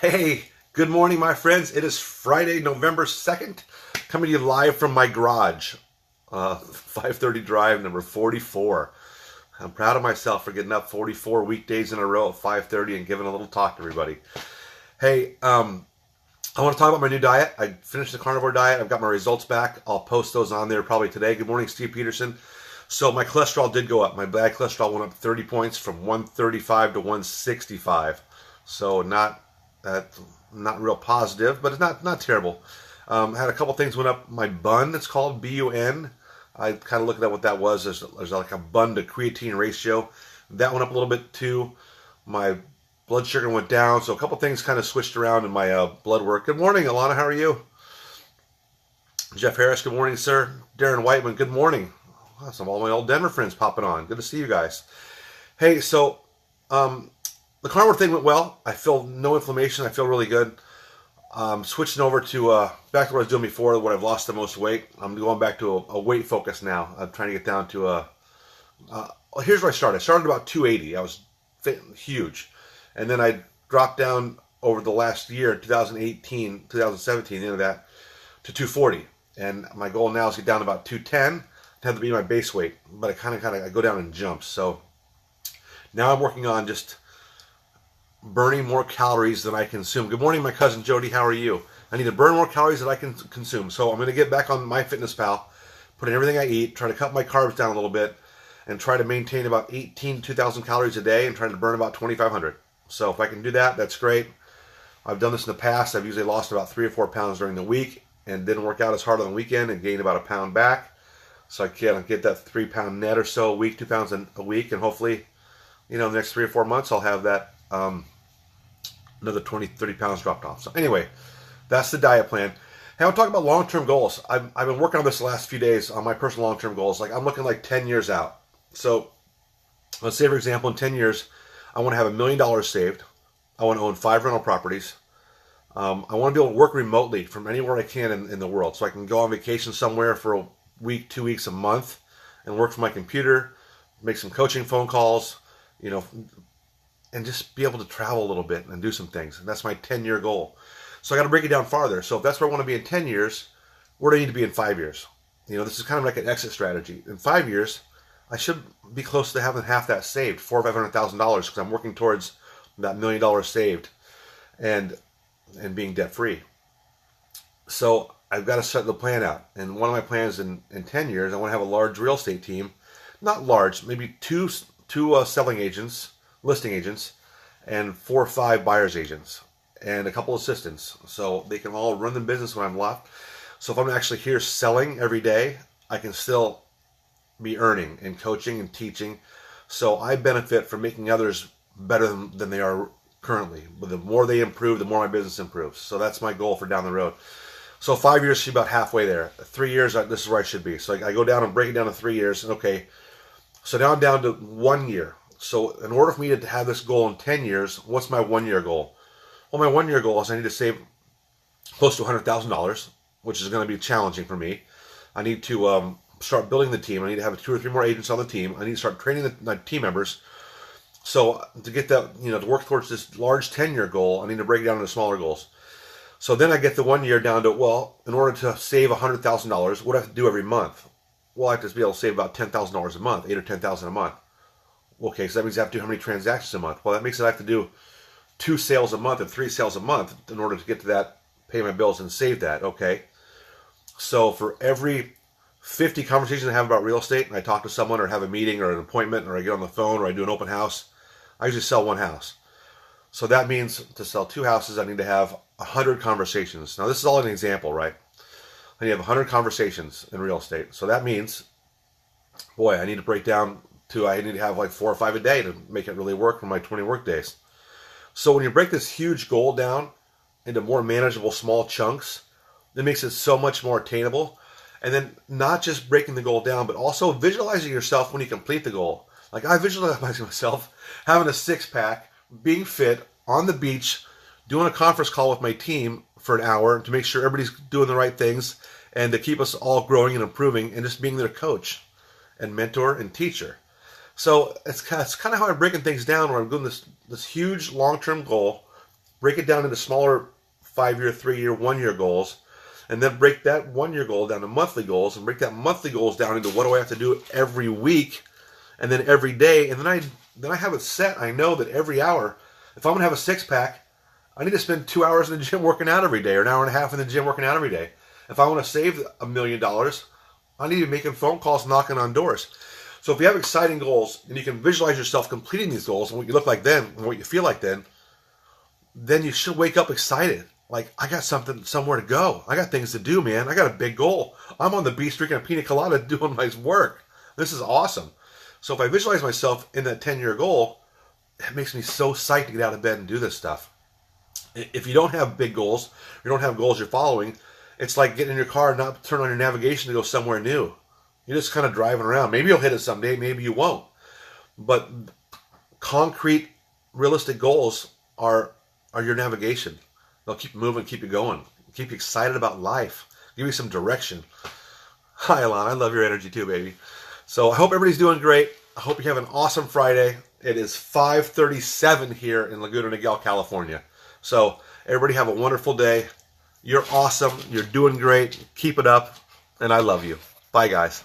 Hey, good morning, my friends. It is Friday, November 2nd, coming to you live from my garage. 5:30 drive, number 44. I'm proud of myself for getting up 44 weekdays in a row at 5:30 and giving a little talk to everybody. Hey, I want to talk about my new diet. I finished the carnivore diet. I've got my results back. I'll post those on there probably today. Good morning, Steve Peterson. So my cholesterol did go up. My bad cholesterol went up 30 points from 135 to 165. So not real positive, but it's not terrible. Had a couple things went up. My bun, it's called BUN. I kind of looked at what that was. There's like a bun to creatine ratio. That went up a little bit too. My blood sugar went down. So a couple things kind of switched around in my blood work. Good morning, Alana. How are you? Jeff Harris, good morning, sir. Darren Whiteman, good morning. Wow, some of all my old Denver friends popping on. Good to see you guys. Hey, so the carnivore thing went well. I feel no inflammation. I feel really good. Switching over to back to what I was doing before, when I've lost the most weight. I'm going back to a weight focus now. I'm trying to get down to here's where I started. I started about 280. I was huge. And then I dropped down over the last year, 2018, 2017, the end of that, to 240. And my goal now is to get down to about 210 to have to be my base weight. But I go down in jumps. So now I'm working on just burning more calories than I consume. Good morning, my cousin Jody. How are you? I need to burn more calories than I can consume. So I'm going to get back on MyFitnessPal, put in everything I eat, try to cut my carbs down a little bit, and try to maintain about 18 to 2,000 calories a day and trying to burn about 2,500. So if I can do that, that's great. I've done this in the past. I've usually lost about 3 or 4 pounds during the week and didn't work out as hard on the weekend and gained about a pound back. So I can get that 3-pound net or so a week, 2 pounds a week, and hopefully, in the next 3 or 4 months, I'll have that another 20, 30 pounds dropped off. So anyway, that's the diet plan. Hey, I'll talk about long-term goals. I've been working on this the last few days on my personal long-term goals. Like I'm looking like 10 years out. So let's say, for example, in 10 years, I want to have $1 million saved. I want to own 5 rental properties. I want to be able to work remotely from anywhere I can in the world. So I can go on vacation somewhere for a week, 2 weeks, a month, and work from my computer, make some coaching phone calls, and just be able to travel a little bit and do some things. And that's my 10-year goal. So I got to break it down farther. So if that's where I want to be in 10 years, where do I need to be in 5 years? This is kind of like an exit strategy. In 5 years, I should be close to having half that saved, $400,000 or $500,000, because I'm working towards that $1 million saved and being debt free. So I've got to set the plan out. And one of my plans in 10 years, I want to have a large real estate team. Not large, maybe two selling agents, listing agents, and 4 or 5 buyer's agents, and a couple assistants, so they can all run the business when I'm left. So if I'm actually here selling every day, I can still be earning and coaching and teaching. So I benefit from making others better than they are currently. But the more they improve, the more my business improves. So that's my goal for down the road. So 5 years should be about halfway there. 3 years, this is where I should be. So I go down and break it down to 3 years. Okay, so now I'm down to 1 year. So in order for me to have this goal in 10 years, what's my 1 year goal? Well, my 1 year goal is I need to save close to $100,000, which is going to be challenging for me. I need to start building the team. I need to have 2 or 3 more agents on the team. I need to start training my team members. So to get that, to work towards this large 10-year goal, I need to break it down into smaller goals. So then I get the 1 year down to, well, in order to save $100,000, what do I have to do every month? Well, I have to be able to save about $10,000 a month, $8,000 or $10,000 a month. Okay, so that means I have to do how many transactions a month? Well, that makes it I have to do 2 sales a month and 3 sales a month in order to get to that, pay my bills and save that. Okay, so for every 50 conversations I have about real estate, and I talk to someone or have a meeting or an appointment or I get on the phone or I do an open house, I usually sell 1 house. So that means to sell 2 houses, I need to have 100 conversations. Now this is all an example, right? I need to have 100 conversations in real estate. So that means, boy, I need to break down I need to have like 4 or 5 a day to make it really work for my 20 work days. So when you break this huge goal down into more manageable small chunks, it makes it so much more attainable. And then not just breaking the goal down, but also visualizing yourself when you complete the goal. Like I visualize myself having a 6-pack, being fit, on the beach, doing a conference call with my team for an hour to make sure everybody's doing the right things and to keep us all growing and improving and just being their coach and mentor and teacher. So it's kind of how I'm breaking things down, where I'm doing this huge long-term goal break it down into smaller 5-year, 3-year, 1-year goals, and then break that 1-year goal down to monthly goals, and break that monthly goals down into what do I have to do every week, and then every day, and then I have it set. I know that every hour, if I'm going to have a six-pack, I need to spend 2 hours in the gym working out every day, or an hour and a half in the gym working out every day. If I want to save $1 million, I need to be making phone calls, knocking on doors. So if you have exciting goals, and you can visualize yourself completing these goals, and what you look like then, and what you feel like then you should wake up excited. Like, I got somewhere to go. I got things to do, man. I got a big goal. I'm on the beach drinking a pina colada doing my work. This is awesome. So if I visualize myself in that 10-year goal, it makes me so psyched to get out of bed and do this stuff. If you don't have big goals, you don't have goals you're following, it's like getting in your car and not turn on your navigation to go somewhere new. You're just kind of driving around. Maybe you'll hit it someday, maybe you won't. But concrete, realistic goals are your navigation. They'll keep you moving, keep you going, keep you excited about life, give you some direction. Hi, Alana. I love your energy too, baby. So I hope everybody's doing great. I hope you have an awesome Friday. It is 5:37 here in Laguna Niguel, California. So everybody have a wonderful day. You're awesome. You're doing great. Keep it up. And I love you. Bye, guys.